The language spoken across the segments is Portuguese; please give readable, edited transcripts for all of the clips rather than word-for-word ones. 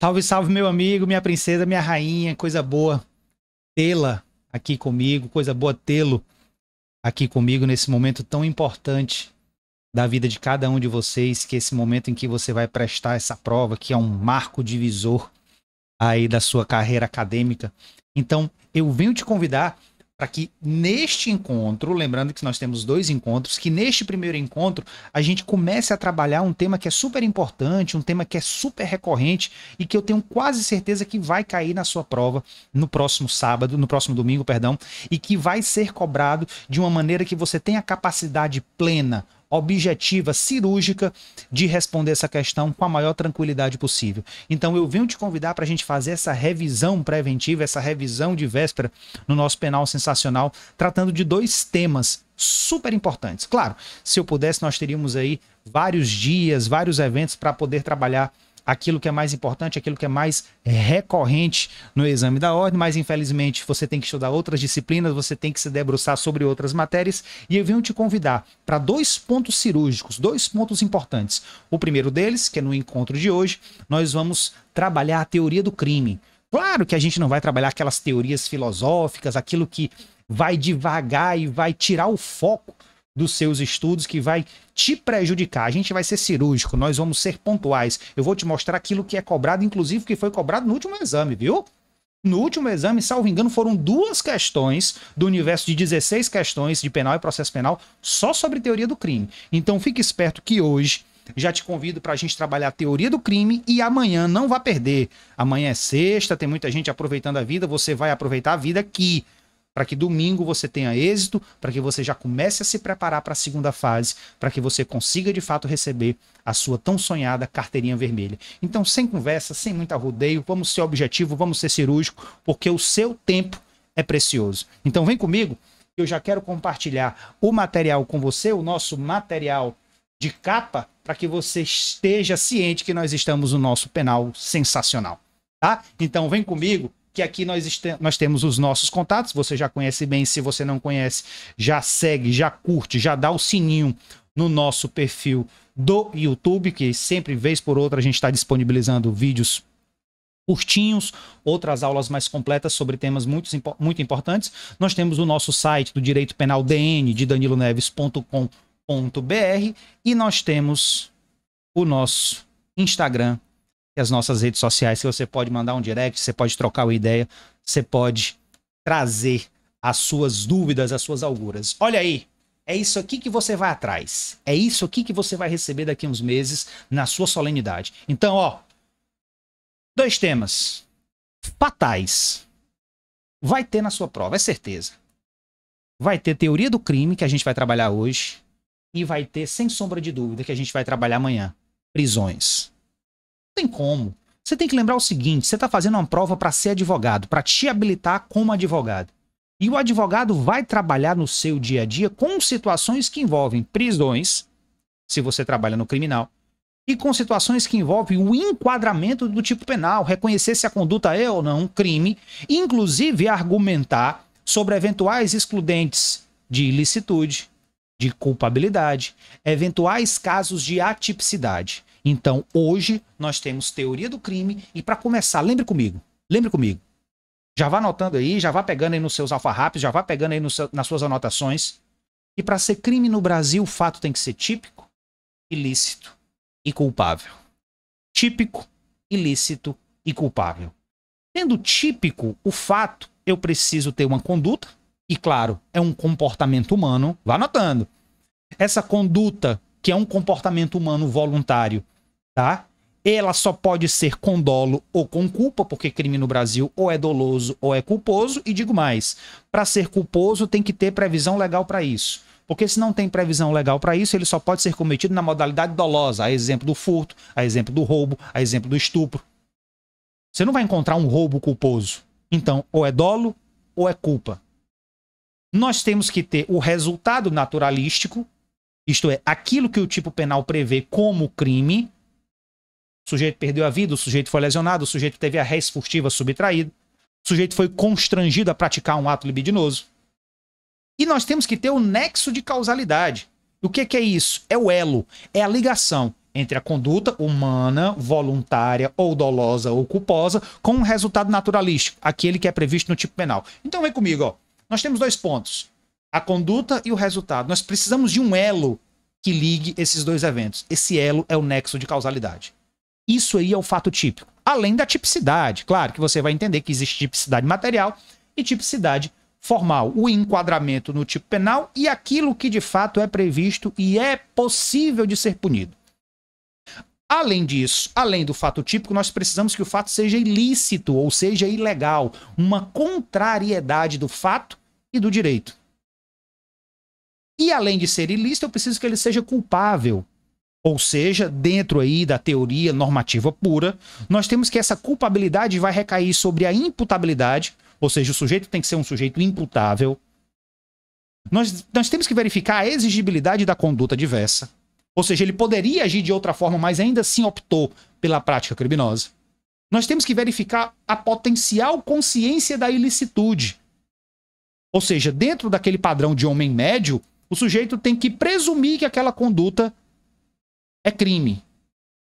Salve, salve, meu amigo, minha princesa, minha rainha, coisa boa tê-la aqui comigo, coisa boa tê-lo aqui comigo nesse momento tão importante da vida de cada um de vocês, que é esse momento em que você vai prestar essa prova, que é um marco divisor aí da sua carreira acadêmica. Então, eu venho te convidar para que neste encontro, lembrando que nós temos 2 encontros, que neste primeiro encontro a gente comece a trabalhar um tema que é super importante, um tema que é super recorrente e que eu tenho quase certeza que vai cair na sua prova no próximo sábado, no próximo domingo, perdão, e que vai ser cobrado de uma maneira que você tenha capacidade plena, objetiva, cirúrgica de responder essa questão com a maior tranquilidade possível. Então eu venho te convidar para a gente fazer essa revisão preventiva, essa revisão de véspera no nosso penal sensacional, tratando de 2 temas super importantes. Claro, se eu pudesse, nós teríamos aí vários dias, vários eventos para poder trabalhar aquilo que é mais importante, aquilo que é mais recorrente no exame da ordem, mas infelizmente você tem que estudar outras disciplinas, você tem que se debruçar sobre outras matérias, e eu venho te convidar para 2 pontos cirúrgicos, 2 pontos importantes. O primeiro deles, que é no encontro de hoje, nós vamos trabalhar a teoria do crime. Claro que a gente não vai trabalhar aquelas teorias filosóficas, aquilo que vai devagar e vai tirar o foco dos seus estudos, que vai te prejudicar. A gente vai ser cirúrgico, nós vamos ser pontuais. Eu vou te mostrar aquilo que é cobrado, inclusive que foi cobrado no último exame, viu? No último exame, salvo engano, foram 2 questões do universo de 16 questões de penal e processo penal só sobre teoria do crime. Então fique esperto que hoje já te convido para a gente trabalhar a teoria do crime e amanhã não vá perder. Amanhã é sexta, tem muita gente aproveitando a vida, você vai aproveitar a vida aqui, para que domingo você tenha êxito, para que você já comece a se preparar para a segunda fase, para que você consiga de fato receber a sua tão sonhada carteirinha vermelha. Então, sem conversa, sem muito arrodeio, vamos ser objetivo, vamos ser cirúrgico, porque o seu tempo é precioso. Então, vem comigo, eu já quero compartilhar o material com você, o nosso material de capa, para que você esteja ciente que nós estamos no nosso penal sensacional, tá? Então, vem comigo, que aqui nós temos os nossos contatos, você já conhece bem, se você não conhece, já segue, já curte, já dá o sininho no nosso perfil do YouTube, que sempre, vez por outra, a gente está disponibilizando vídeos curtinhos, outras aulas mais completas sobre temas muito importantes. Nós temos o nosso site do Direito Penal DN, de daniloneves.com.br, e nós temos o nosso Instagram, as nossas redes sociais, que você pode mandar um direct, você pode trocar uma ideia, você pode trazer as suas dúvidas, as suas auguras. Olha aí, é isso aqui que você vai atrás. É isso aqui que você vai receber daqui a uns meses na sua solenidade. Então, ó, 2 temas fatais. Vai ter na sua prova, é certeza. Vai ter teoria do crime, que a gente vai trabalhar hoje, e vai ter, sem sombra de dúvida, que a gente vai trabalhar amanhã, prisões. Tem como. Você tem que lembrar o seguinte, você está fazendo uma prova para ser advogado, para te habilitar como advogado. E o advogado vai trabalhar no seu dia a dia com situações que envolvem prisões, se você trabalha no criminal, e com situações que envolvem o enquadramento do tipo penal, reconhecer se a conduta é ou não um crime, inclusive argumentar sobre eventuais excludentes de ilicitude, de culpabilidade, eventuais casos de atipicidade. Então, hoje, nós temos teoria do crime e para começar, lembre comigo, já vá anotando aí, já vá pegando aí nos seus alfarrápios, já vá pegando aí nas suas anotações, e para ser crime no Brasil, o fato tem que ser típico, ilícito e culpável. Típico, ilícito e culpável. Sendo típico o fato, eu preciso ter uma conduta, e claro, é um comportamento humano, vá anotando. Essa conduta, que é um comportamento humano voluntário, tá? Ela só pode ser com dolo ou com culpa, porque crime no Brasil ou é doloso ou é culposo, e digo mais, para ser culposo tem que ter previsão legal para isso. Porque se não tem previsão legal para isso, ele só pode ser cometido na modalidade dolosa, a exemplo do furto, a exemplo do roubo, a exemplo do estupro. Você não vai encontrar um roubo culposo. Então, ou é dolo ou é culpa. Nós temos que ter o resultado naturalístico, isto é, aquilo que o tipo penal prevê como crime. O sujeito perdeu a vida, o sujeito foi lesionado, o sujeito teve a res furtiva subtraída, o sujeito foi constrangido a praticar um ato libidinoso. E nós temos que ter o nexo de causalidade. O que é isso? É o elo, é a ligação entre a conduta humana, voluntária ou dolosa ou culposa, com um resultado naturalístico, aquele que é previsto no tipo penal. Então vem comigo, ó. Nós temos dois pontos, a conduta e o resultado. Nós precisamos de um elo que ligue esses dois eventos. Esse elo é o nexo de causalidade. Isso aí é o fato típico. Além da tipicidade, claro que você vai entender que existe tipicidade material e tipicidade formal, o enquadramento no tipo penal e aquilo que de fato é previsto e é possível de ser punido. Além disso, além do fato típico, nós precisamos que o fato seja ilícito ou seja ilegal, uma contrariedade do fato e do direito. E além de ser ilícito, eu preciso que ele seja culpável. Ou seja, dentro aí da teoria normativa pura, nós temos que essa culpabilidade vai recair sobre a imputabilidade, ou seja, o sujeito tem que ser um sujeito imputável. Nós temos que verificar a exigibilidade da conduta diversa, ou seja, ele poderia agir de outra forma, mas ainda assim optou pela prática criminosa. Nós temos que verificar a potencial consciência da ilicitude, ou seja, dentro daquele padrão de homem médio, o sujeito tem que presumir que aquela conduta é crime.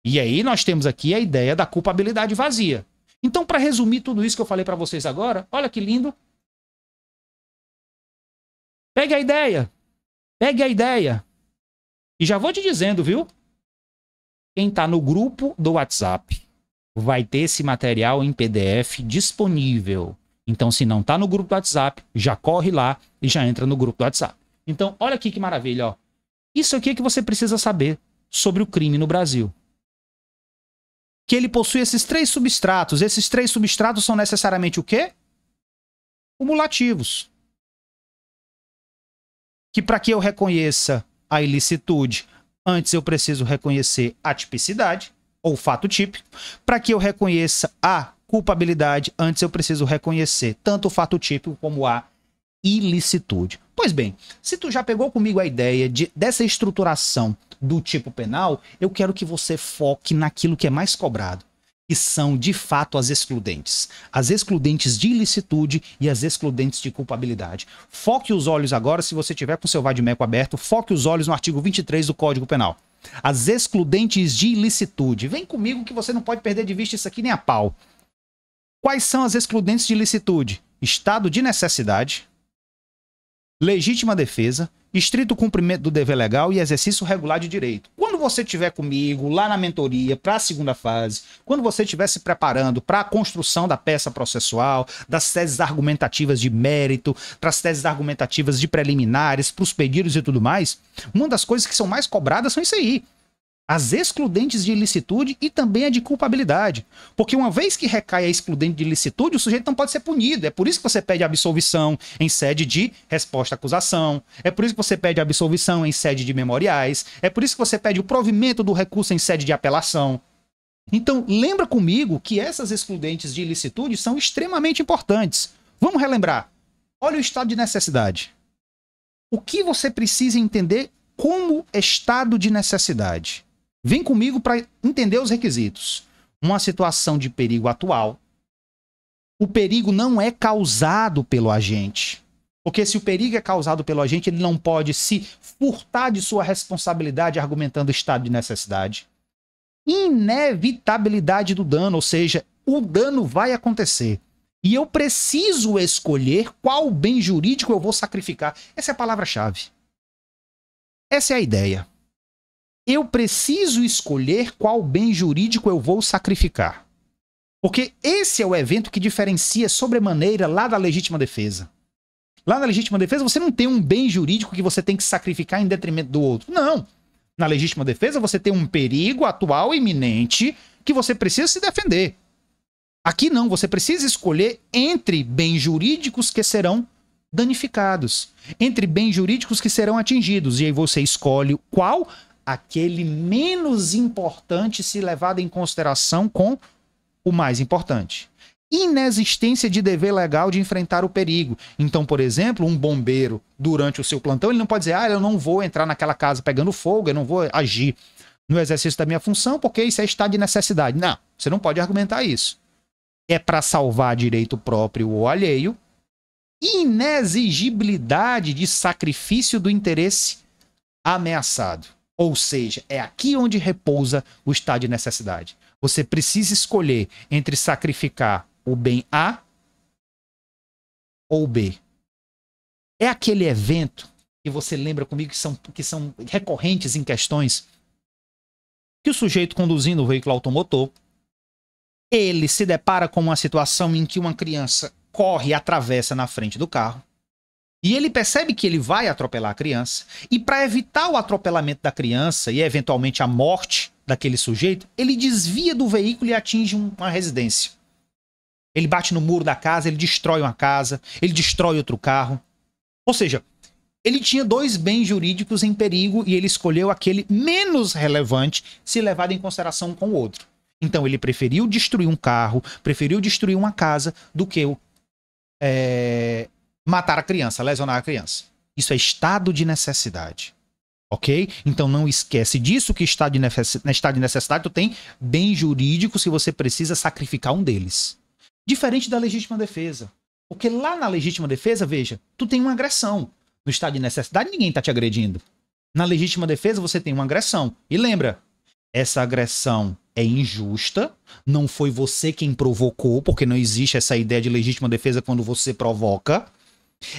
E aí nós temos aqui a ideia da culpabilidade vazia. Então, para resumir tudo isso que eu falei para vocês agora, olha que lindo. Pegue a ideia. Pegue a ideia. E já vou te dizendo, viu? Quem está no grupo do WhatsApp vai ter esse material em PDF disponível. Então, se não está no grupo do WhatsApp, já corre lá e já entra no grupo do WhatsApp. Então, olha aqui que maravilha, ó. Isso aqui é que você precisa saber sobre o crime no Brasil. Que ele possui esses três substratos. Esses três substratos são necessariamente o quê? Cumulativos. Que para que eu reconheça a ilicitude, antes eu preciso reconhecer a tipicidade, ou fato típico. Para que eu reconheça a culpabilidade, antes eu preciso reconhecer tanto o fato típico como a ilicitude. Pois bem, se tu já pegou comigo a ideia dessa estruturação do tipo penal, eu quero que você foque naquilo que é mais cobrado, que são, de fato, as excludentes. As excludentes de ilicitude e as excludentes de culpabilidade. Foque os olhos agora, se você tiver com o seu vadimeco aberto, foque os olhos no artigo 23 do Código Penal. As excludentes de ilicitude. Vem comigo que você não pode perder de vista isso aqui nem a pau. Quais são as excludentes de ilicitude? Estado de necessidade, legítima defesa, estrito cumprimento do dever legal e exercício regular de direito. Quando você estiver comigo lá na mentoria para a segunda fase, quando você estiver se preparando para a construção da peça processual, das teses argumentativas de mérito, para as teses argumentativas de preliminares, para os pedidos e tudo mais, uma das coisas que são mais cobradas são isso aí. As excludentes de ilicitude e também a de culpabilidade. Porque uma vez que recai a excludente de ilicitude, o sujeito não pode ser punido. É por isso que você pede absolvição em sede de resposta à acusação. É por isso que você pede absolvição em sede de memoriais. É por isso que você pede o provimento do recurso em sede de apelação. Então, lembra comigo que essas excludentes de ilicitude são extremamente importantes. Vamos relembrar. Olha o estado de necessidade. O que você precisa entender como estado de necessidade? Vem comigo para entender os requisitos. Uma situação de perigo atual. O perigo não é causado pelo agente. Porque se o perigo é causado pelo agente, ele não pode se furtar de sua responsabilidade argumentando estado de necessidade. Inevitabilidade do dano, ou seja, o dano vai acontecer. E eu preciso escolher qual bem jurídico eu vou sacrificar. Essa é a palavra-chave. Essa é a ideia. Eu preciso escolher qual bem jurídico eu vou sacrificar. Porque esse é o evento que diferencia sobremaneira lá da legítima defesa. Lá na legítima defesa você não tem um bem jurídico que você tem que sacrificar em detrimento do outro. Não. Na legítima defesa você tem um perigo atual iminente que você precisa se defender. Aqui não, você precisa escolher entre bens jurídicos que serão danificados, entre bens jurídicos que serão atingidos. E aí você escolhe qual? Aquele menos importante se levado em consideração com o mais importante. Inexistência de dever legal de enfrentar o perigo. Então, por exemplo, um bombeiro, durante o seu plantão, ele não pode dizer, eu não vou entrar naquela casa pegando fogo, eu não vou agir no exercício da minha função, porque isso é estado de necessidade. Não, você não pode argumentar isso. É para salvar direito próprio ou alheio. Inexigibilidade de sacrifício do interesse ameaçado. Ou seja, é aqui onde repousa o estado de necessidade. Você precisa escolher entre sacrificar o bem A ou B. É aquele evento que você lembra comigo que são recorrentes em questões que o sujeito conduzindo o veículo automotor, ele se depara com uma situação em que uma criança corre e atravessa na frente do carro. E ele percebe que ele vai atropelar a criança. E para evitar o atropelamento da criança e eventualmente a morte daquele sujeito, ele desvia do veículo e atinge uma residência. Ele bate no muro da casa, ele destrói uma casa, ele destrói outro carro. Ou seja, ele tinha dois bens jurídicos em perigo e ele escolheu aquele menos relevante se levado em consideração com o outro. Então ele preferiu destruir um carro, preferiu destruir uma casa do que matar a criança, lesionar a criança. Isso é estado de necessidade. Ok? Então não esquece disso, que estado de necessidade tu tem bem jurídico se você precisa sacrificar um deles. Diferente da legítima defesa. Porque lá na legítima defesa, veja, tu tem uma agressão. No estado de necessidade ninguém tá te agredindo. Na legítima defesa você tem uma agressão. E lembra, essa agressão é injusta, não foi você quem provocou, porque não existe essa ideia de legítima defesa quando você provoca.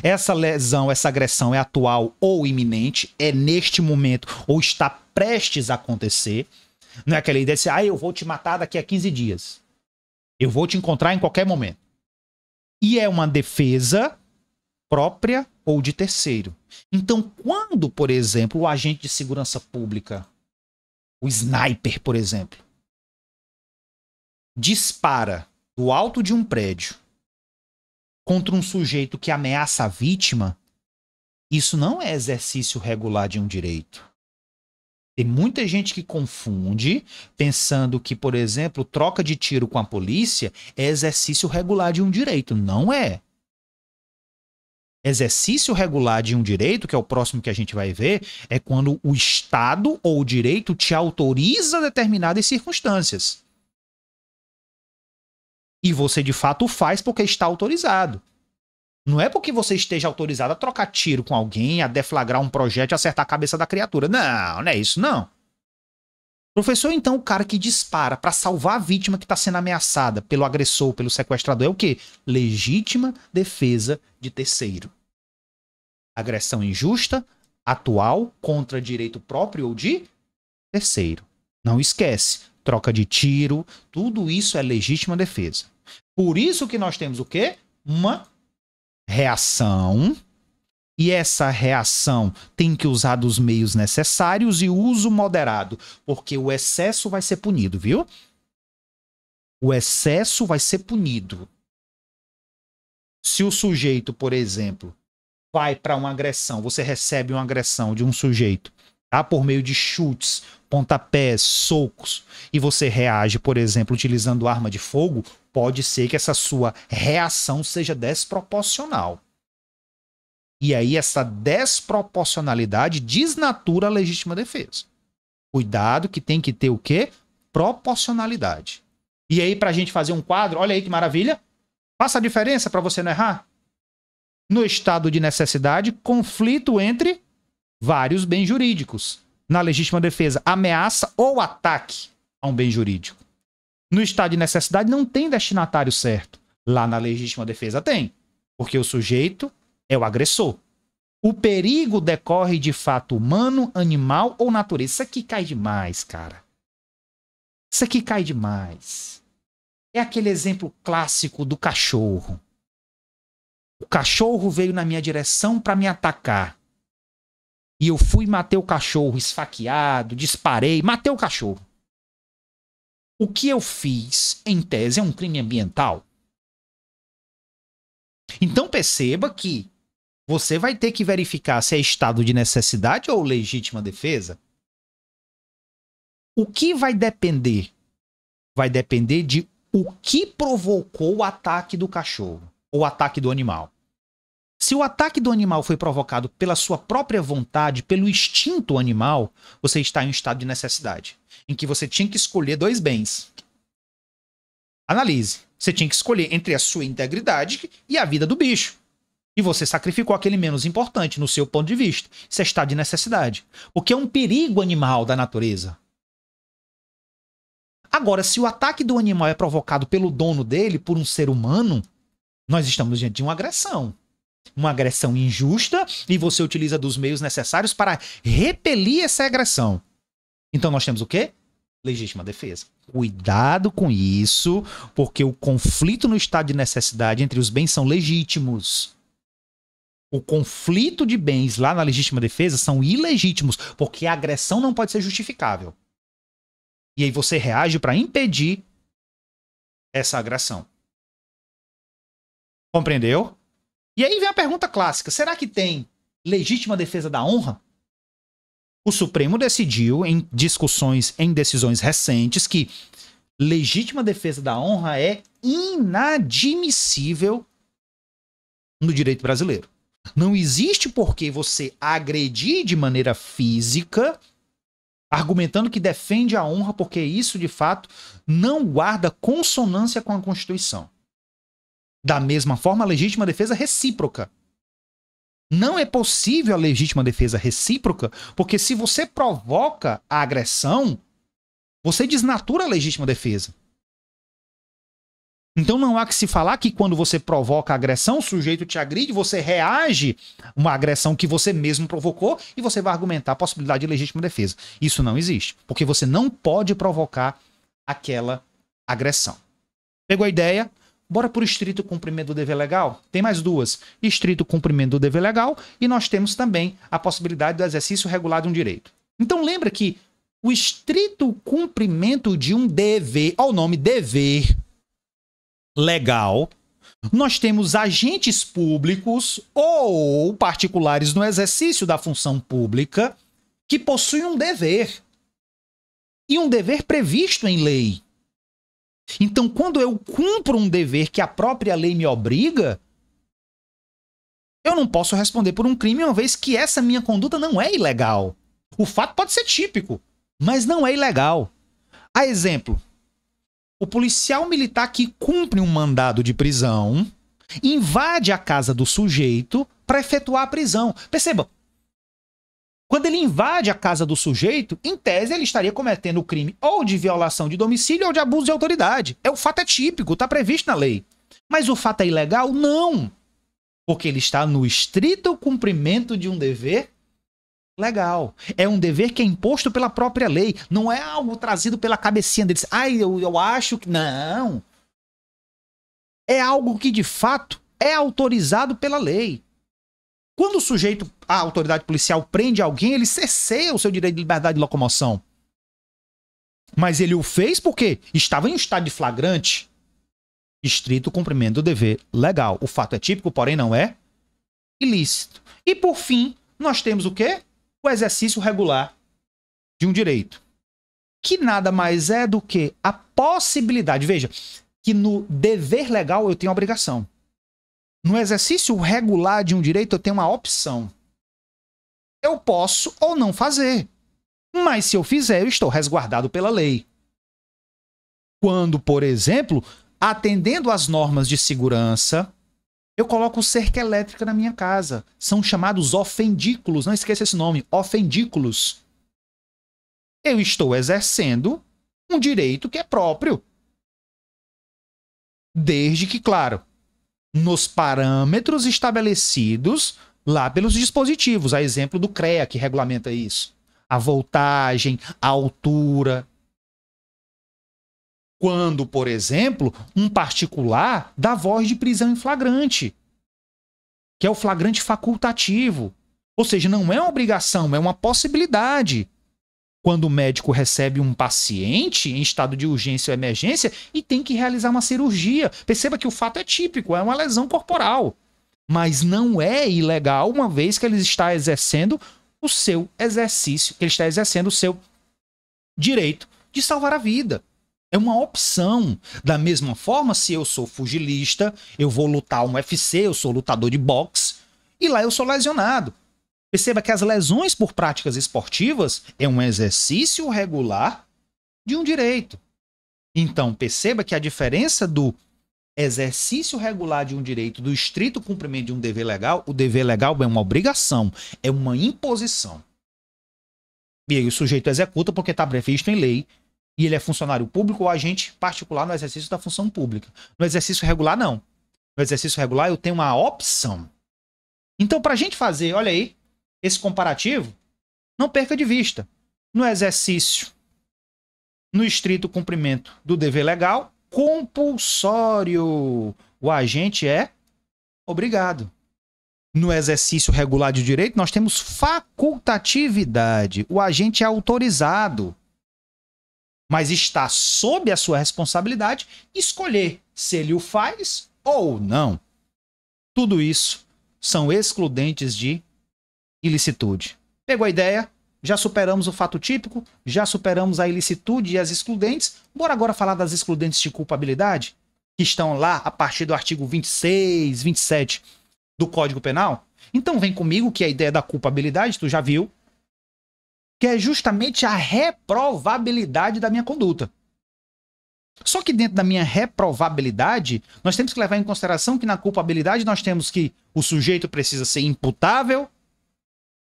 Essa lesão, essa agressão é atual ou iminente, é neste momento ou está prestes a acontecer. Não é aquela ideia de dizer, eu vou te matar daqui a 15 dias. Eu vou te encontrar em qualquer momento. E é uma defesa própria ou de terceiro. Então, quando, por exemplo, o agente de segurança pública, o sniper, por exemplo, dispara do alto de um prédio contra um sujeito que ameaça a vítima, isso não é exercício regular de um direito. Tem muita gente que confunde, pensando que, por exemplo, troca de tiro com a polícia é exercício regular de um direito. Não é. Exercício regular de um direito, que é o próximo que a gente vai ver, é quando o Estado ou o direito te autoriza determinadas circunstâncias. E você, de fato, faz porque está autorizado. Não é porque você esteja autorizado a trocar tiro com alguém, a deflagrar um projeto e acertar a cabeça da criatura. Não, não é isso, não. Professor, então, o cara que dispara para salvar a vítima que está sendo ameaçada pelo agressor, pelo sequestrador, é o quê? Legítima defesa de terceiro. Agressão injusta, atual, contra direito próprio ou de terceiro. Não esquece, troca de tiro, tudo isso é legítima defesa. Por isso que nós temos o quê? Uma reação, e essa reação tem que usar dos meios necessários e uso moderado, porque o excesso vai ser punido, viu? O excesso vai ser punido. Se o sujeito, por exemplo, vai para uma agressão, você recebe uma agressão de um sujeito, tá? Por meio de chutes, pontapés, socos, e você reage, por exemplo, utilizando arma de fogo, pode ser que essa sua reação seja desproporcional. E aí essa desproporcionalidade desnatura a legítima defesa. Cuidado que tem que ter o quê? Proporcionalidade. E aí, pra gente fazer um quadro, olha aí que maravilha. Faça a diferença para você não errar. No estado de necessidade, conflito entre vários bens jurídicos. Na legítima defesa, ameaça ou ataque a um bem jurídico. No estado de necessidade não tem destinatário certo. Lá na legítima defesa tem. Porque o sujeito é o agressor. O perigo decorre de fato humano, animal ou natureza. Isso aqui cai demais, cara. Isso aqui cai demais. É aquele exemplo clássico do cachorro. O cachorro veio na minha direção para me atacar. E eu fui e matei o cachorro, esfaqueado, disparei, matei o cachorro. O que eu fiz, em tese, é um crime ambiental. Então perceba que você vai ter que verificar se é estado de necessidade ou legítima defesa. O que vai depender? Vai depender de o que provocou o ataque do cachorro, ou o ataque do animal. Se o ataque do animal foi provocado pela sua própria vontade, pelo instinto animal, você está em um estado de necessidade, em que você tinha que escolher dois bens. Analise. Você tinha que escolher entre a sua integridade e a vida do bicho. E você sacrificou aquele menos importante no seu ponto de vista. Isso é estado de necessidade. Porque é um perigo animal da natureza. Agora, se o ataque do animal é provocado pelo dono dele, por um ser humano, nós estamos diante de uma agressão. Uma agressão injusta e você utiliza dos meios necessários para repelir essa agressão. Então nós temos o quê? Legítima defesa. Cuidado com isso, porque o conflito no estado de necessidade entre os bens são legítimos. O conflito de bens lá na legítima defesa são ilegítimos, porque a agressão não pode ser justificável. E aí você reage para impedir essa agressão. Compreendeu? E aí vem a pergunta clássica: será que tem legítima defesa da honra? O Supremo decidiu em decisões recentes que legítima defesa da honra é inadmissível no direito brasileiro. Não existe por que você agredir de maneira física, argumentando que defende a honra, porque isso, de fato, não guarda consonância com a Constituição. Da mesma forma, a legítima defesa recíproca. Não é possível a legítima defesa recíproca, porque se você provoca a agressão, você desnatura a legítima defesa. Então não há que se falar que quando você provoca a agressão, o sujeito te agride, você reage a uma agressão que você mesmo provocou e você vai argumentar a possibilidade de legítima defesa. Isso não existe, porque você não pode provocar aquela agressão. Pegou a ideia? Bora por estrito cumprimento do dever legal? Tem mais duas. Estrito cumprimento do dever legal e nós temos também a possibilidade do exercício regular de um direito. Então lembra que o estrito cumprimento de um dever, olha o nome, dever legal, nós temos agentes públicos ou particulares no exercício da função pública que possuem um dever. E um dever previsto em lei. Então, quando eu cumpro um dever que a própria lei me obriga, eu não posso responder por um crime, uma vez que essa minha conduta não é ilegal. O fato pode ser típico, mas não é ilegal. A exemplo, o policial militar que cumpre um mandado de prisão invade a casa do sujeito para efetuar a prisão. Perceba, quando ele invade a casa do sujeito, em tese ele estaria cometendo o crime ou de violação de domicílio ou de abuso de autoridade. O fato é típico, está previsto na lei. Mas o fato é ilegal? Não. Porque ele está no estrito cumprimento de um dever legal. É um dever que é imposto pela própria lei. Não é algo trazido pela cabecinha deles. Eu acho que... Não. É algo que, de fato, é autorizado pela lei. Quando o sujeito, a autoridade policial, prende alguém, ele cerceia o seu direito de liberdade de locomoção. Mas ele o fez porque estava em um estado de flagrante. Estrito cumprimento do dever legal. O fato é típico, porém não é ilícito. E, por fim, nós temos o quê? O exercício regular de um direito. Que nada mais é do que a possibilidade. Veja, que no dever legal eu tenho obrigação. No exercício regular de um direito eu tenho uma opção. Eu posso ou não fazer. Mas se eu fizer, eu estou resguardado pela lei. Quando, por exemplo, atendendo às normas de segurança, eu coloco cerca elétrica na minha casa. São chamados ofendículos. Não esqueça esse nome, ofendículos. Eu estou exercendo um direito que é próprio. Desde que, claro, nos parâmetros estabelecidos lá pelos dispositivos. A exemplo do CREA, que regulamenta isso. A voltagem, a altura. Quando, por exemplo, um particular dá voz de prisão em flagrante, que é o flagrante facultativo. Ou seja, não é uma obrigação, é uma possibilidade. Quando o médico recebe um paciente em estado de urgência ou emergência e tem que realizar uma cirurgia. Perceba que o fato é típico, é uma lesão corporal. Mas não é ilegal, uma vez que ele está exercendo o seu exercício, ele está exercendo o seu direito de salvar a vida. É uma opção. Da mesma forma, se eu sou pugilista, eu vou lutar um UFC, eu sou lutador de boxe, e lá eu sou lesionado. Perceba que as lesões por práticas esportivas é um exercício regular de um direito. Então, perceba que a diferença do exercício regular de um direito, do estrito cumprimento de um dever legal, o dever legal é uma obrigação, é uma imposição. E aí o sujeito executa porque está previsto em lei e ele é funcionário público ou agente particular no exercício da função pública. No exercício regular, não. No exercício regular, eu tenho uma opção. Então, para a gente fazer, olha aí, esse comparativo, não perca de vista. No exercício, no estrito cumprimento do dever legal, compulsório. O agente é obrigado. No exercício regular de direito, nós temos facultatividade. O agente é autorizado. Mas está sob a sua responsabilidade escolher se ele o faz ou não. Tudo isso são excludentes de ilicitude. Pegou a ideia? Já superamos o fato típico? Já superamos a ilicitude e as excludentes? Bora agora falar das excludentes de culpabilidade? Que estão lá a partir do artigo 26, 27 do Código Penal? Então vem comigo que a ideia da culpabilidade, tu já viu, que é justamente a reprovabilidade da minha conduta. Só que dentro da minha reprovabilidade, nós temos que levar em consideração que na culpabilidade nós temos que o sujeito precisa ser imputável,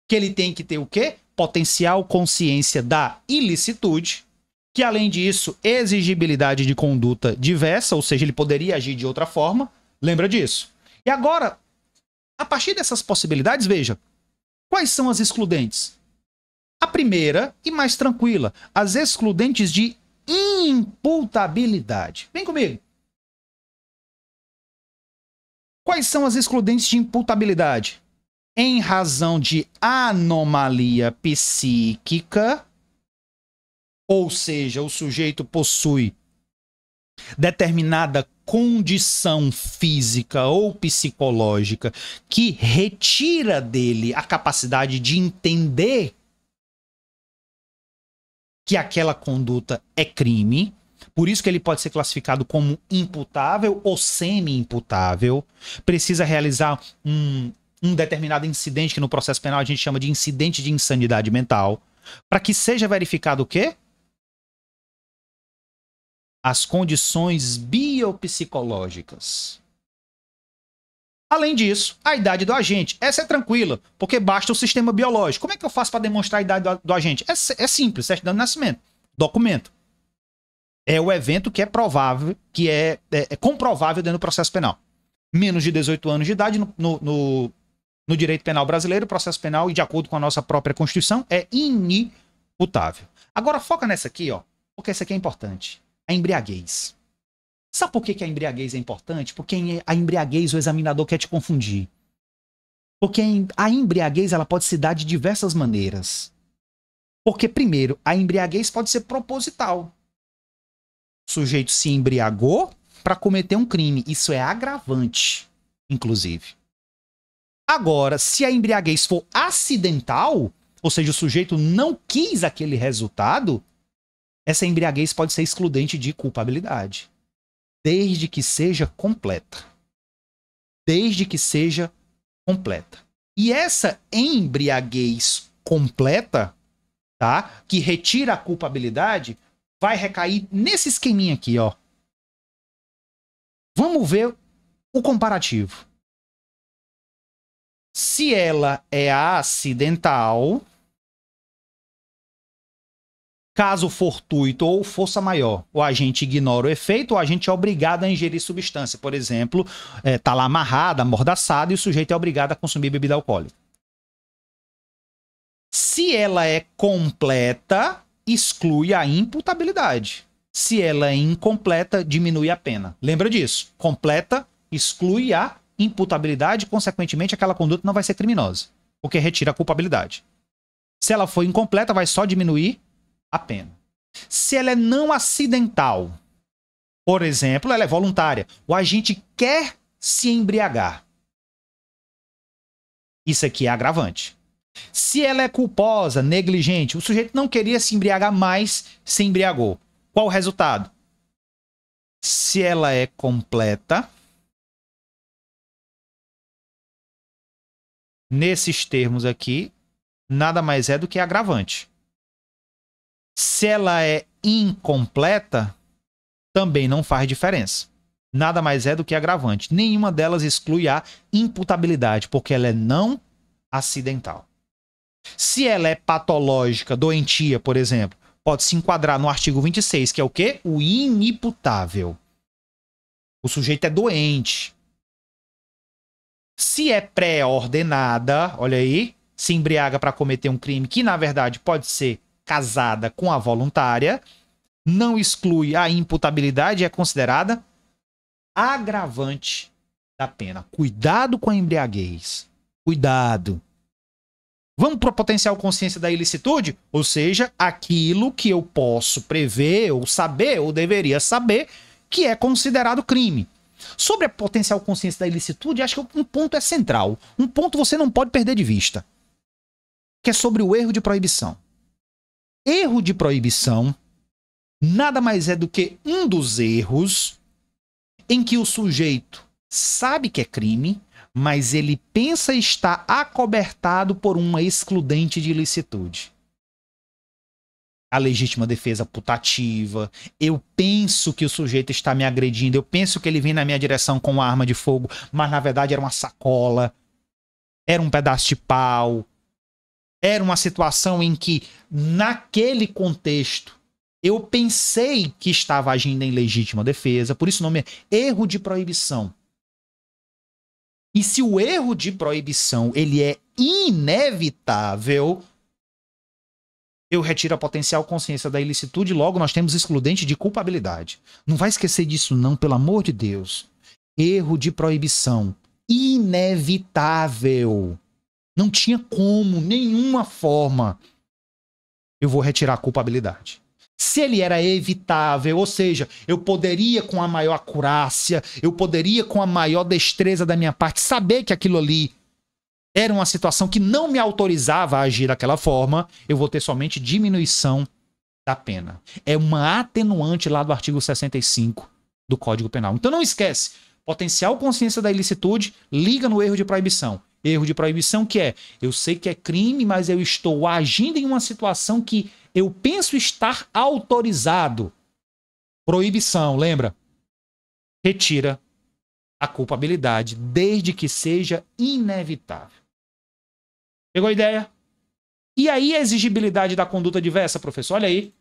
que ele tem que ter o quê? Potencial consciência da ilicitude, que além disso, exigibilidade de conduta diversa, ou seja, ele poderia agir de outra forma. Lembra disso? E agora, a partir dessas possibilidades, veja, quais são as excludentes? A primeira e mais tranquila, as excludentes de imputabilidade. Vem comigo. Quais são as excludentes de imputabilidade? Em razão de anomalia psíquica, ou seja, o sujeito possui determinada condição física ou psicológica que retira dele a capacidade de entender que aquela conduta é crime, por isso que ele pode ser classificado como imputável ou semi-imputável, precisa realizar um determinado incidente que no processo penal a gente chama de incidente de insanidade mental, para que seja verificado o quê? As condições biopsicológicas. Além disso, a idade do agente. Essa é tranquila, porque basta o sistema biológico. Como é que eu faço para demonstrar a idade do agente? É simples, certidão de nascimento. Documento. É o evento que é provável, que é comprovável dentro do processo penal. Menos de 18 anos de idade no direito penal brasileiro, processo penal, e de acordo com a nossa própria Constituição, é inimputável. Agora foca nessa aqui, ó, porque essa aqui é importante. A embriaguez. Sabe por que a embriaguez é importante? Porque a embriaguez o examinador quer te confundir. Porque a embriaguez ela pode se dar de diversas maneiras. Porque, primeiro, a embriaguez pode ser proposital. O sujeito se embriagou para cometer um crime. Isso é agravante, inclusive. Agora, se a embriaguez for acidental, ou seja, o sujeito não quis aquele resultado, essa embriaguez pode ser excludente de culpabilidade. Desde que seja completa. Desde que seja completa. E essa embriaguez completa, tá? Que retira a culpabilidade, vai recair nesse esqueminha aqui, ó. Vamos ver o comparativo. Se ela é acidental, caso fortuito ou força maior, o agente ignora o efeito, o agente é obrigado a ingerir substância. Por exemplo, tá lá amarrado, amordaçado, e o sujeito é obrigado a consumir bebida alcoólica. Se ela é completa, exclui a imputabilidade. Se ela é incompleta, diminui a pena. Lembra disso? Completa, exclui a imputabilidade, consequentemente, aquela conduta não vai ser criminosa, porque retira a culpabilidade. Se ela for incompleta, vai só diminuir a pena. Se ela é não acidental, por exemplo, ela é voluntária, o agente quer se embriagar. Isso aqui é agravante. Se ela é culposa, negligente, o sujeito não queria se embriagar, mas se embriagou. Qual o resultado? Se ela é completa, nesses termos aqui, nada mais é do que agravante. Se ela é incompleta, também não faz diferença. nada mais é do que agravante. Nenhuma delas exclui a imputabilidade, porque ela é não acidental. Se ela é patológica, doentia, por exemplo, pode se enquadrar no artigo 26, que é o quê? O inimputável. O sujeito é doente. Se é pré-ordenada, olha aí, se embriaga para cometer um crime que, na verdade, pode ser casada com a voluntária, não exclui a imputabilidade e é considerada agravante da pena. Cuidado com a embriaguez. Cuidado. Vamos para o potencial consciência da ilicitude? Ou seja, aquilo que eu posso prever, ou saber, ou deveria saber, que é considerado crime. Sobre a potencial consciência da ilicitude, acho que um ponto é central. Um ponto você não pode perder de vista. Que é sobre o erro de proibição. Erro de proibição nada mais é do que um dos erros em que o sujeito sabe que é crime, mas ele pensa estar acobertado por uma excludente de ilicitude. A legítima defesa putativa, eu penso que o sujeito está me agredindo, eu penso que ele vem na minha direção com uma arma de fogo, mas na verdade era uma sacola, era um pedaço de pau, era uma situação em que, naquele contexto, eu pensei que estava agindo em legítima defesa, por isso o nome é erro de proibição. E se o erro de proibição ele é inevitável, eu retiro a potencial consciência da ilicitude, logo nós temos excludente de culpabilidade. Não vai esquecer disso não, pelo amor de Deus. Erro de proibição. Inevitável. Não tinha como, nenhuma forma. Eu vou retirar a culpabilidade. Se ele era evitável, ou seja, eu poderia com a maior acurácia, eu poderia com a maior destreza da minha parte saber que aquilo ali era uma situação que não me autorizava a agir daquela forma, eu vou ter somente diminuição da pena. É uma atenuante lá do artigo 65 do Código Penal. Então não esquece, potencial consciência da ilicitude liga no erro de proibição. Erro de proibição que é, eu sei que é crime, mas eu estou agindo em uma situação que eu penso estar autorizado. Proibição, lembra? Retira a culpabilidade, desde que seja inevitável. Pegou a ideia? E aí a exigibilidade da conduta diversa, professor? Olha aí.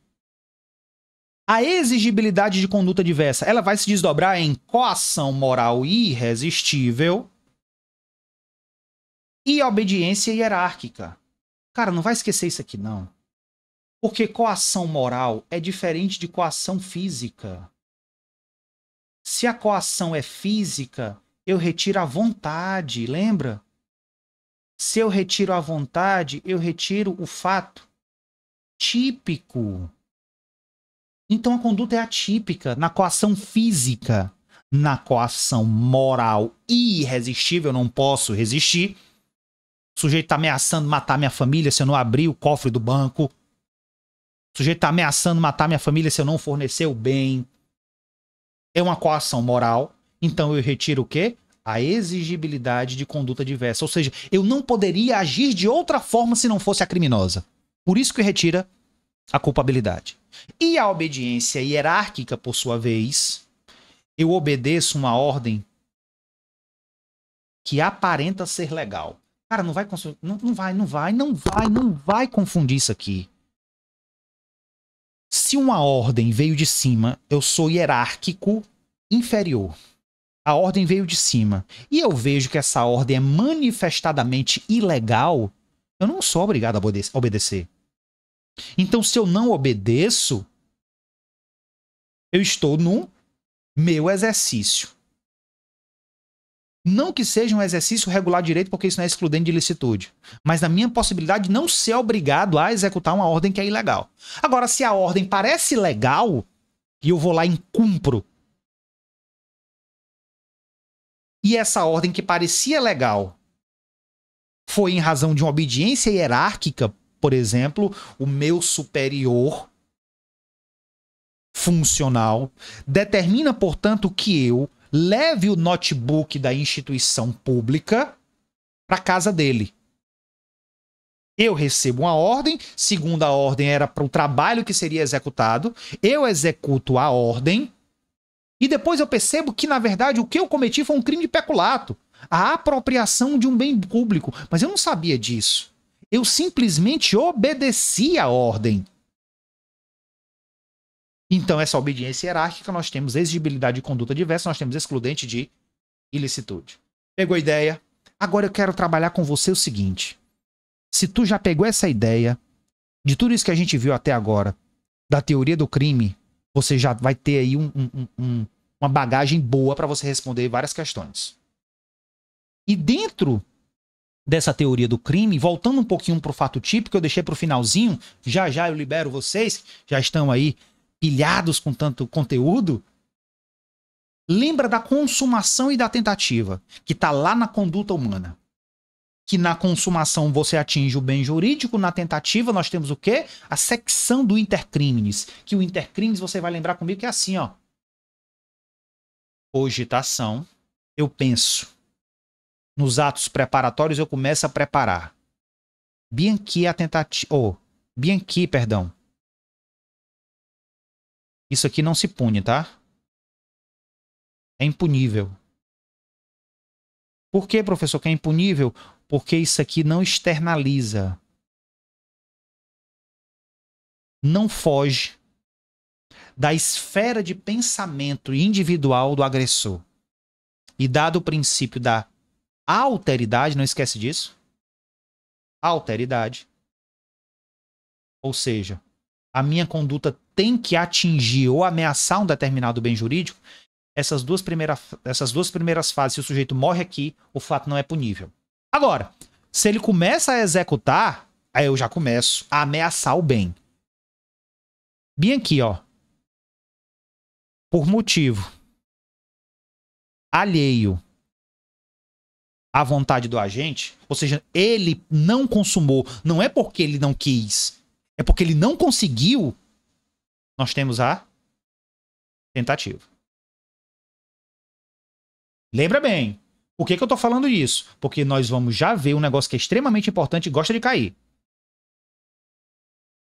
A exigibilidade de conduta diversa, ela vai se desdobrar em coação moral irresistível e obediência hierárquica. Cara, não vai esquecer isso aqui, não. Porque coação moral é diferente de coação física. Se a coação é física, eu retiro a vontade, lembra? Se eu retiro a vontade, eu retiro o fato típico. Então a conduta é atípica na coação física. Na coação moral irresistível, eu não posso resistir. O sujeito está ameaçando matar minha família se eu não abrir o cofre do banco. O sujeito está ameaçando matar minha família se eu não fornecer o bem. É uma coação moral. Então eu retiro o quê? A exigibilidade de conduta diversa. Ou seja, eu não poderia agir de outra forma se não fosse a criminosa. Por isso que retira a culpabilidade. E a obediência hierárquica, por sua vez, eu obedeço uma ordem que aparenta ser legal. Cara, não vai confundir isso aqui. Se uma ordem veio de cima, eu sou hierárquico inferior. A ordem veio de cima. E eu vejo que essa ordem é manifestadamente ilegal, eu não sou obrigado a obedecer. Então, se eu não obedeço, eu estou no meu exercício. Não que seja um exercício regular de direito, porque isso não é excludente de ilicitude. Mas na minha possibilidade de não ser obrigado a executar uma ordem que é ilegal. Agora, se a ordem parece legal, e eu vou lá e cumpro, e essa ordem que parecia legal foi em razão de uma obediência hierárquica, por exemplo, o meu superior funcional determina, portanto, que eu leve o notebook da instituição pública para casa dele. Eu recebo uma ordem, segunda ordem era para o trabalho que seria executado, eu executo a ordem, E depois eu percebo que, na verdade, o que eu cometi foi um crime de peculato. A apropriação de um bem público. Mas eu não sabia disso. Eu simplesmente obedeci a ordem. Então, essa obediência hierárquica, nós temos exigibilidade de conduta diversa, nós temos excludente de ilicitude. Pegou a ideia? Agora eu quero trabalhar com você o seguinte. Se tu já pegou essa ideia, de tudo isso que a gente viu até agora, da teoria do crime, você já vai ter aí uma bagagem boa para você responder várias questões. E dentro dessa teoria do crime, voltando um pouquinho para o fato típico, eu deixei para o finalzinho, já eu libero vocês, já estão aí pilhados com tanto conteúdo. Lembra da consumação e da tentativa, que está lá na conduta humana. Que na consumação você atinge o bem jurídico, na tentativa nós temos o quê? A secção do intercrimes. Que o intercrimes, você vai lembrar comigo que é assim, ó. Cogitação, eu penso. Nos atos preparatórios eu começo a preparar. Bianchi a tentativa... Bianchi, perdão. Isso aqui não se pune, tá? É impunível. Por que, professor, que é impunível? Porque isso aqui não externaliza. Não foge da esfera de pensamento individual do agressor. E dado o princípio da alteridade, não esquece disso? Alteridade. Ou seja, a minha conduta tem que atingir ou ameaçar um determinado bem jurídico. Essas duas primeiras fases, se o sujeito morre aqui, o fato não é punível. Agora, se ele começa a executar, aí eu já começo a ameaçar o bem. Bem aqui, ó. Por motivo alheio à vontade do agente, ou seja, ele não consumou, não é porque ele não quis, é porque ele não conseguiu, nós temos a tentativa. Lembra bem, por que eu tô falando isso? Porque nós vamos já ver um negócio que é extremamente importante e gosta de cair.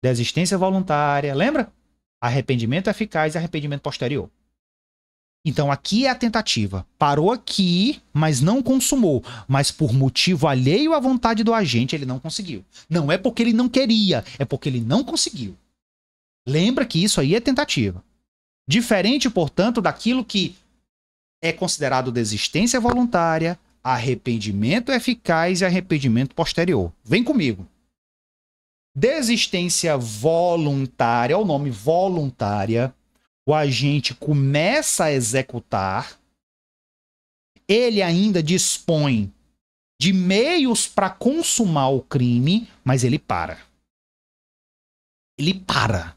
Desistência voluntária, lembra? Arrependimento eficaz e arrependimento posterior. Então aqui é a tentativa. Parou aqui, mas não consumou. Mas por motivo alheio à vontade do agente, ele não conseguiu. Não é porque ele não queria, é porque ele não conseguiu. Lembra que isso aí é tentativa. Diferente, portanto, daquilo que é considerado desistência voluntária, arrependimento eficaz e arrependimento posterior. Vem comigo. Desistência voluntária, o nome voluntária, o agente começa a executar, ele ainda dispõe de meios para consumar o crime, mas ele para. Ele para.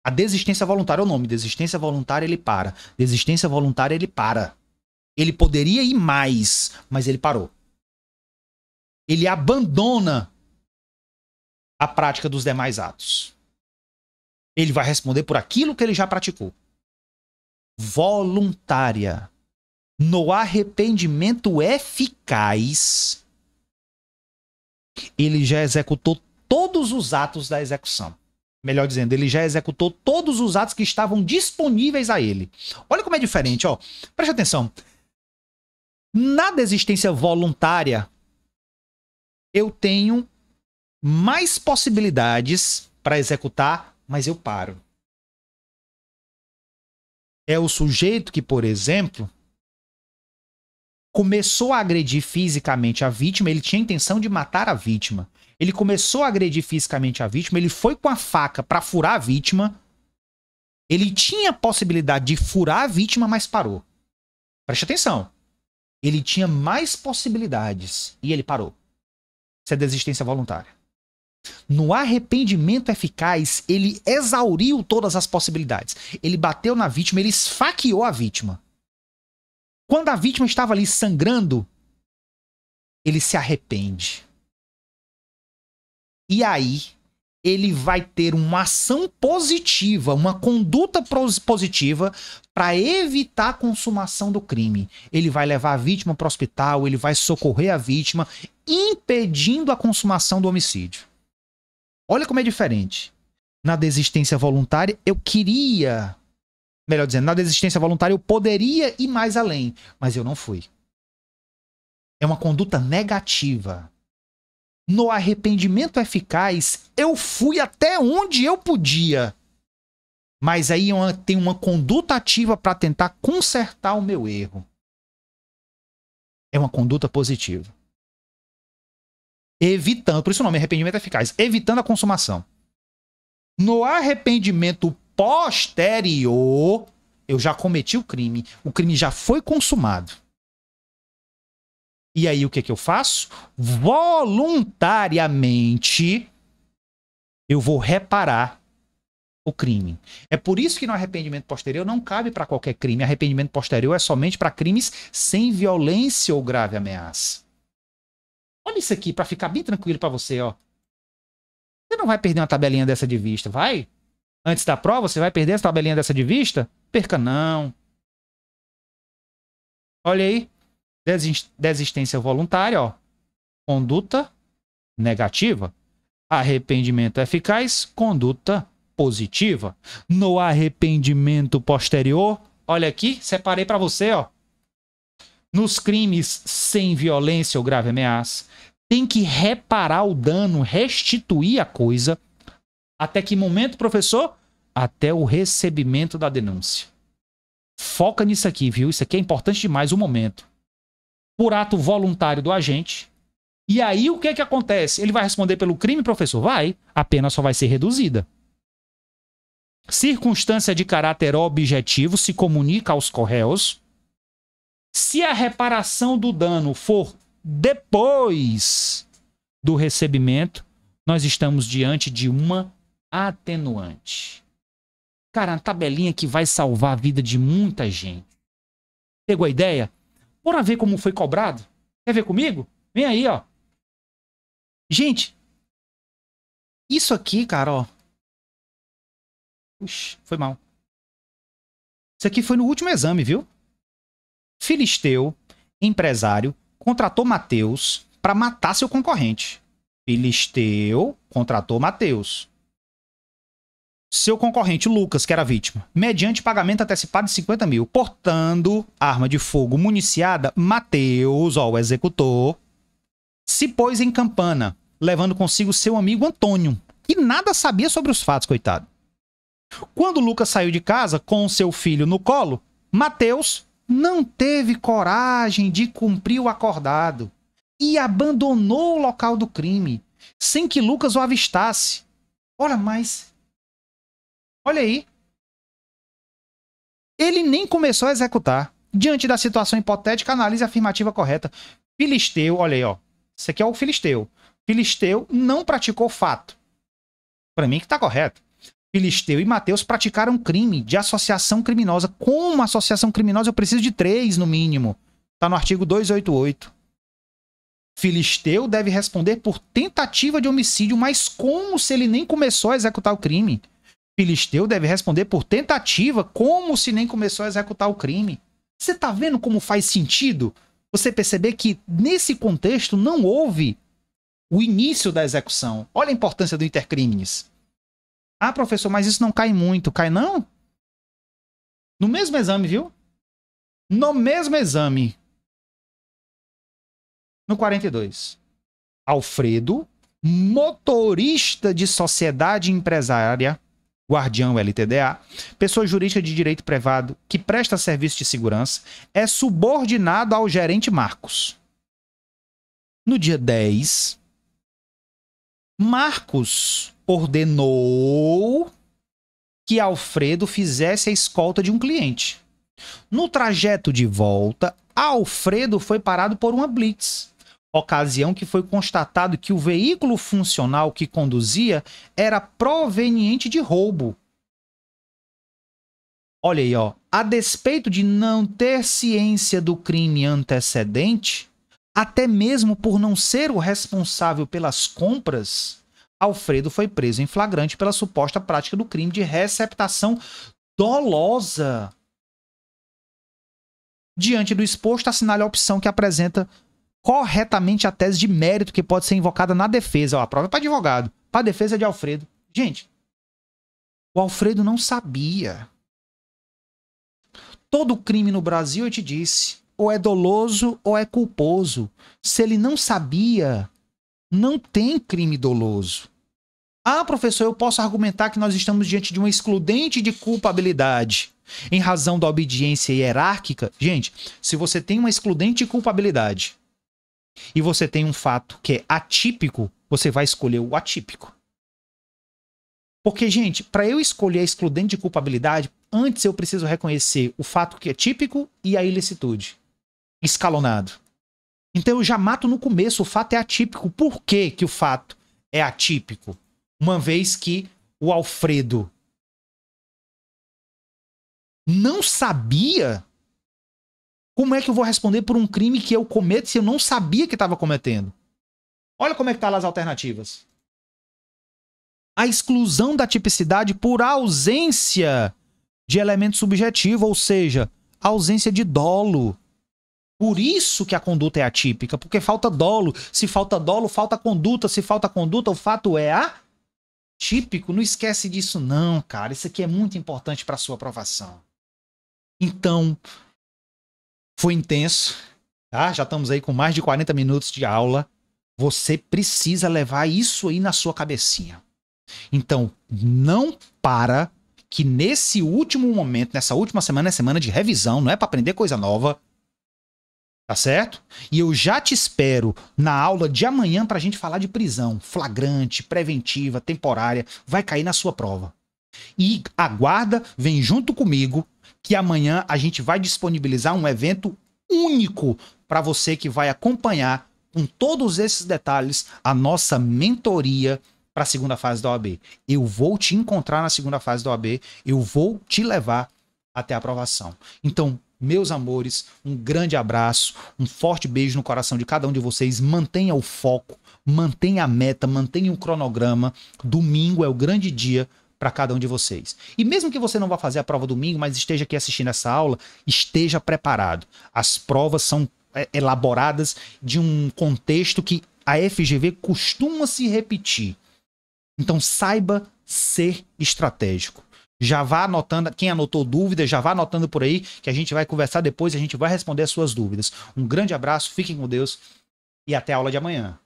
A desistência voluntária é o nome. Desistência voluntária, ele para. Desistência voluntária, ele para. Ele poderia ir mais, mas ele parou. Ele abandona a prática dos demais atos. Ele vai responder por aquilo que ele já praticou. Voluntária. No arrependimento eficaz, ele já executou todos os atos da execução. Melhor dizendo, ele já executou todos os atos que estavam disponíveis a ele. Olha como é diferente, ó. Preste atenção. Na desistência voluntária, eu tenho mais possibilidades para executar, mas eu paro. É o sujeito que, por exemplo, começou a agredir fisicamente a vítima, ele tinha a intenção de matar a vítima. Ele começou a agredir fisicamente a vítima, ele foi com a faca para furar a vítima. Ele tinha a possibilidade de furar a vítima, mas parou. Preste atenção. Ele tinha mais possibilidades e ele parou. Isso é desistência voluntária. No arrependimento eficaz, ele exauriu todas as possibilidades. Ele bateu na vítima, ele esfaqueou a vítima. Quando a vítima estava ali sangrando, ele se arrepende. E aí, ele vai ter uma ação positiva, uma conduta positiva para evitar a consumação do crime. Ele vai levar a vítima para o hospital, ele vai socorrer a vítima, impedindo a consumação do homicídio. Olha como é diferente. Na desistência voluntária, eu queria Melhor dizendo, na desistência voluntária eu poderia ir mais além, mas eu não fui. É uma conduta negativa. No arrependimento eficaz, eu fui até onde eu podia. Mas aí tem uma conduta ativa para tentar consertar o meu erro. É uma conduta positiva. Evitando, por isso o nome é arrependimento eficaz, evitando a consumação. No arrependimento posterior, eu já cometi o crime já foi consumado. E aí o que eu faço? Voluntariamente, eu vou reparar o crime. É por isso que no arrependimento posterior não cabe para qualquer crime. Arrependimento posterior é somente para crimes sem violência ou grave ameaça. Olha isso aqui para ficar bem tranquilo para você, ó. Você não vai perder uma tabelinha dessa de vista, vai? Antes da prova, você vai perder essa tabelinha dessa de vista? Perca não. Olha aí. Desistência voluntária, ó. Conduta negativa. Arrependimento eficaz, conduta positiva. No arrependimento posterior, olha aqui, separei para você, ó. Nos crimes sem violência ou grave ameaça, tem que reparar o dano, restituir a coisa. Até que momento, professor? Até o recebimento da denúncia. Foca nisso aqui, viu? Isso aqui é importante demais, o momento. Por ato voluntário do agente. E aí, o que é que acontece? Ele vai responder pelo crime, professor? Vai. A pena só vai ser reduzida. Circunstância de caráter objetivo se comunica aos corréus. Se a reparação do dano for depois do recebimento, nós estamos diante de uma atenuante. Cara, uma tabelinha que vai salvar a vida de muita gente. Pegou a ideia? Bora ver como foi cobrado? Quer ver comigo? Vem aí, ó. Gente, isso aqui, cara, ó. Ux, foi mal. Isso aqui foi no último exame, viu? Filisteu, empresário, contratou Mateus para matar seu concorrente. Filisteu contratou Mateus. Seu concorrente, Lucas, que era vítima, mediante pagamento antecipado de 50 mil. Portando arma de fogo municiada, Mateus, ó, o executor, se pôs em campana, levando consigo seu amigo Antônio, que nada sabia sobre os fatos, coitado. Quando Lucas saiu de casa com seu filho no colo, Mateus não teve coragem de cumprir o acordado e abandonou o local do crime, sem que Lucas o avistasse. Olha, mas... olha aí. Ele nem começou a executar. Diante da situação hipotética, analise a afirmativa correta. Filisteu, olha aí, ó. Isso aqui é o Filisteu. Filisteu não praticou fato. Para mim que tá correto. Filisteu e Mateus praticaram crime de associação criminosa. Como associação criminosa eu preciso de 3 no mínimo. Tá no artigo 288. Filisteu deve responder por tentativa de homicídio, mas como se ele nem começou a executar o crime? Filisteu deve responder por tentativa, como se nem começou a executar o crime. Você tá vendo como faz sentido você perceber que nesse contexto não houve o início da execução? Olha a importância do intercrimes. Ah, professor, mas isso não cai muito. Cai não? No mesmo exame, viu? No mesmo exame. No 42. Alfredo, motorista de sociedade empresária, guardião LTDA, pessoa jurídica de direito privado que presta serviço de segurança, é subordinado ao gerente Marcos. No dia 10, Marcos ordenou que Alfredo fizesse a escolta de um cliente. No trajeto de volta, Alfredo foi parado por uma blitz, ocasião que foi constatado que o veículo funcional que conduzia era proveniente de roubo. Olha aí, ó. A despeito de não ter ciência do crime antecedente, até mesmo por não ser o responsável pelas compras, Alfredo foi preso em flagrante pela suposta prática do crime de receptação dolosa. Diante do exposto, assinale a opção que apresenta corretamente a tese de mérito que pode ser invocada na defesa. Ó, a prova é para advogado, para a defesa de Alfredo. Gente, o Alfredo não sabia. Todo crime no Brasil, eu te disse, ou é doloso ou é culposo. Se ele não sabia, não tem crime doloso. Ah, professor, eu posso argumentar que nós estamos diante de uma excludente de culpabilidade em razão da obediência hierárquica. Gente, se você tem uma excludente de culpabilidade e você tem um fato que é atípico, você vai escolher o atípico. Porque, gente, para eu escolher a excludente de culpabilidade, antes eu preciso reconhecer o fato que é típico e a ilicitude. Escalonado. Então eu já mato no começo, o fato é atípico. Por que que o fato é atípico? Uma vez que o Alfredo não sabia, como é que eu vou responder por um crime que eu cometo se eu não sabia que estava cometendo? Olha como é que tá lá as alternativas. A exclusão da tipicidade por ausência de elemento subjetivo, ou seja, ausência de dolo. Por isso que a conduta é atípica, porque falta dolo. Se falta dolo, falta conduta. Se falta conduta, o fato é atípico. Não esquece disso não, cara. Isso aqui é muito importante para sua aprovação. Então, foi intenso, tá? Já estamos aí com mais de 40 minutos de aula. Você precisa levar isso aí na sua cabecinha. Então, não para que nesse último momento, nessa última semana, é semana de revisão, não é para aprender coisa nova. Tá certo? E eu já te espero na aula de amanhã pra gente falar de prisão, flagrante, preventiva, temporária, vai cair na sua prova. E aguarda, vem junto comigo, que amanhã a gente vai disponibilizar um evento único para você que vai acompanhar com todos esses detalhes a nossa mentoria para a segunda fase da OAB. Eu vou te encontrar na segunda fase da OAB, eu vou te levar até a aprovação. Então, meus amores, um grande abraço, um forte beijo no coração de cada um de vocês. Mantenha o foco, mantenha a meta, mantenha o cronograma. Domingo é o grande dia para cada um de vocês. E mesmo que você não vá fazer a prova domingo, mas esteja aqui assistindo essa aula, esteja preparado. As provas são elaboradas de um contexto que a FGV costuma se repetir. Então saiba ser estratégico. Já vá anotando, quem anotou dúvidas, já vá anotando por aí, que a gente vai conversar depois, a gente vai responder as suas dúvidas. Um grande abraço, fiquem com Deus e até a aula de amanhã.